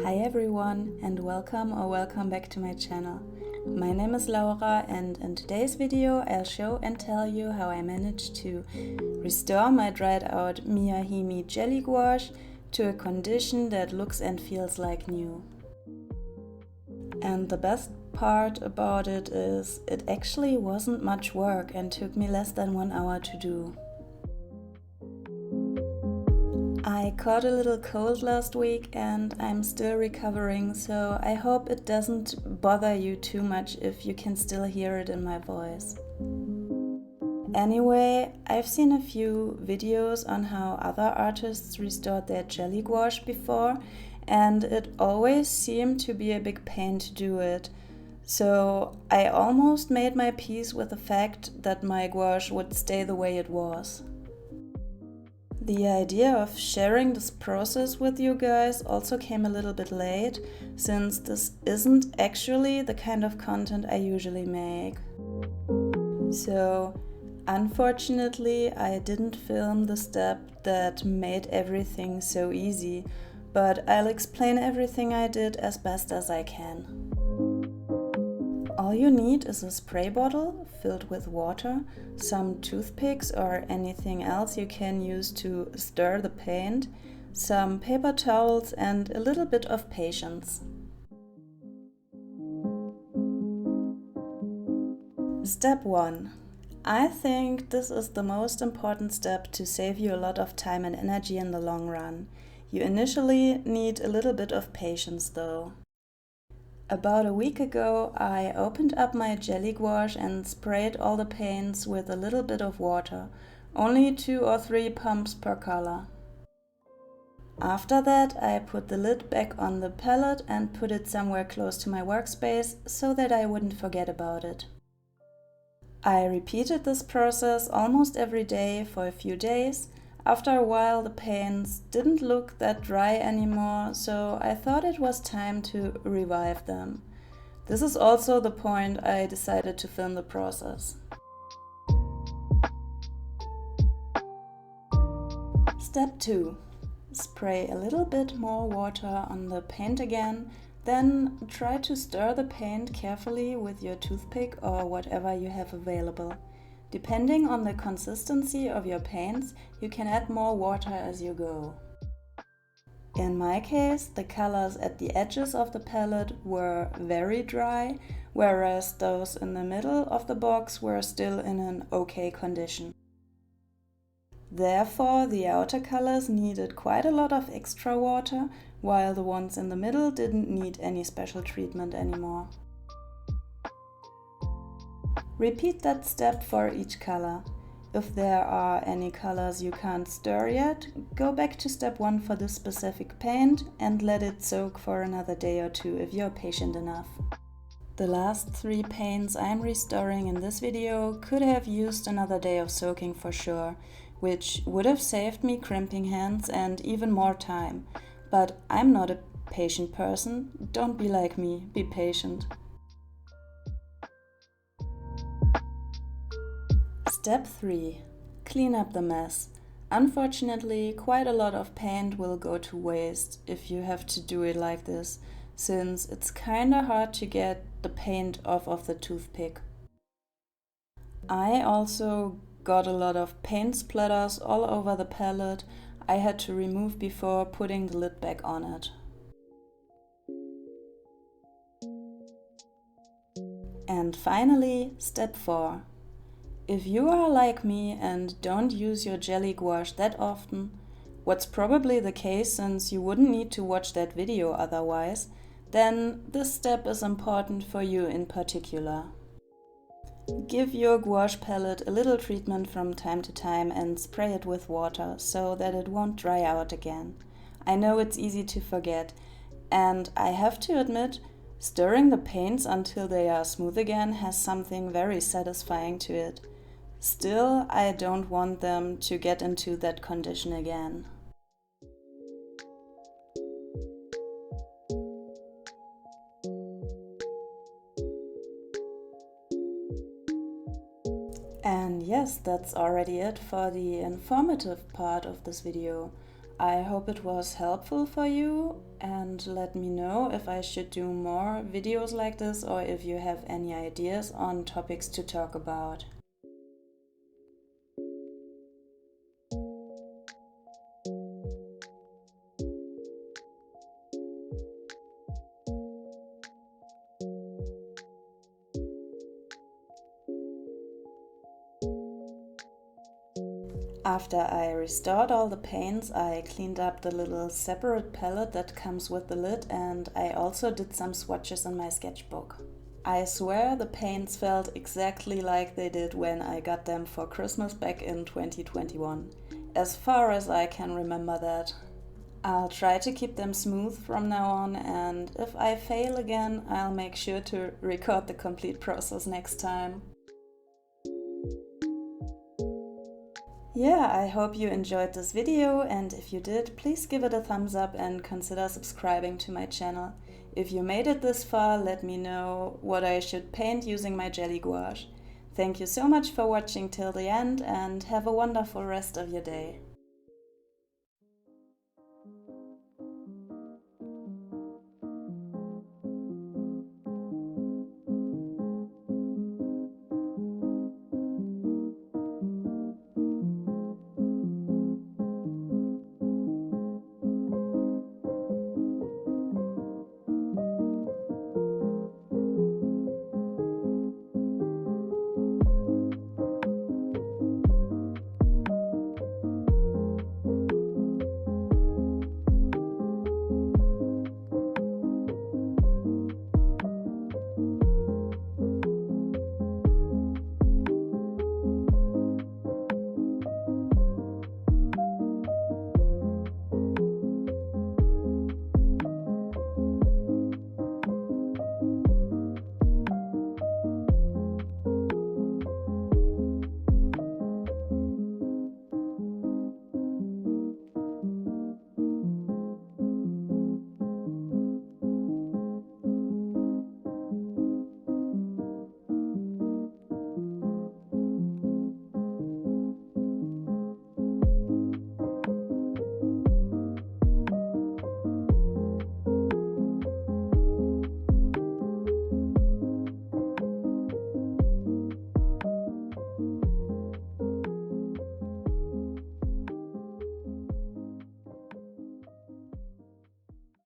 Hi everyone and welcome back to my channel. My name is Laura and in today's video I'll show and tell you how I managed to restore my dried out Miyahimi jelly gouache to a condition that looks and feels like new. And the best part about it is it actually wasn't much work and took me less than 1 hour to do. I caught a little cold last week and I'm still recovering, so I hope it doesn't bother you too much if you can still hear it in my voice. Anyway, I've seen a few videos on how other artists restored their jelly gouache before, and it always seemed to be a big pain to do it. So I almost made my peace with the fact that my gouache would stay the way it was. The idea of sharing this process with you guys also came a little bit late, since this isn't actually the kind of content I usually make. So, unfortunately, I didn't film the step that made everything so easy, but I'll explain everything I did as best as I can. All you need is a spray bottle filled with water, some toothpicks or anything else you can use to stir the paint, some paper towels and a little bit of patience. Step 1. I think this is the most important step to save you a lot of time and energy in the long run. You initially need a little bit of patience though. About a week ago, I opened up my jelly gouache and sprayed all the paints with a little bit of water, only 2 or 3 pumps per color. After that, I put the lid back on the palette and put it somewhere close to my workspace so that I wouldn't forget about it. I repeated this process almost every day for a few days. After a while, the paints didn't look that dry anymore, so I thought it was time to revive them. This is also the point I decided to film the process. Step 2. Spray a little bit more water on the paint again, then try to stir the paint carefully with your toothpick or whatever you have available. Depending on the consistency of your paints, you can add more water as you go. In my case, the colors at the edges of the palette were very dry, whereas those in the middle of the box were still in an okay condition. Therefore, the outer colors needed quite a lot of extra water, while the ones in the middle didn't need any special treatment anymore. Repeat that step for each color. If there are any colors you can't stir yet, go back to step 1 for this specific paint and let it soak for another day or 2 if you're patient enough. The last 3 paints I'm restoring in this video could have used another day of soaking for sure, which would have saved me crimping hands and even more time. But I'm not a patient person, don't be like me, be patient. Step 3. Clean up the mess. Unfortunately, quite a lot of paint will go to waste if you have to do it like this, since it's kinda hard to get the paint off of the toothpick. I also got a lot of paint splatters all over the palette I had to remove before putting the lid back on it. And finally, step 4. If you are like me and don't use your jelly gouache that often, what's probably the case since you wouldn't need to watch that video otherwise, then this step is important for you in particular. Give your gouache palette a little treatment from time to time and spray it with water so that it won't dry out again. I know it's easy to forget, and I have to admit, stirring the paints until they are smooth again has something very satisfying to it. Still, I don't want them to get into that condition again. And yes, that's already it for the informative part of this video. I hope it was helpful for you, and let me know if I should do more videos like this or if you have any ideas on topics to talk about. After I restored all the paints, I cleaned up the little separate palette that comes with the lid, and I also did some swatches in my sketchbook. I swear the paints felt exactly like they did when I got them for Christmas back in 2021, as far as I can remember that. I'll try to keep them smooth from now on, and if I fail again, I'll make sure to record the complete process next time. Yeah, I hope you enjoyed this video, and if you did, please give it a thumbs up and consider subscribing to my channel. If you made it this far, let me know what I should paint using my jelly gouache. Thank you so much for watching till the end, and have a wonderful rest of your day.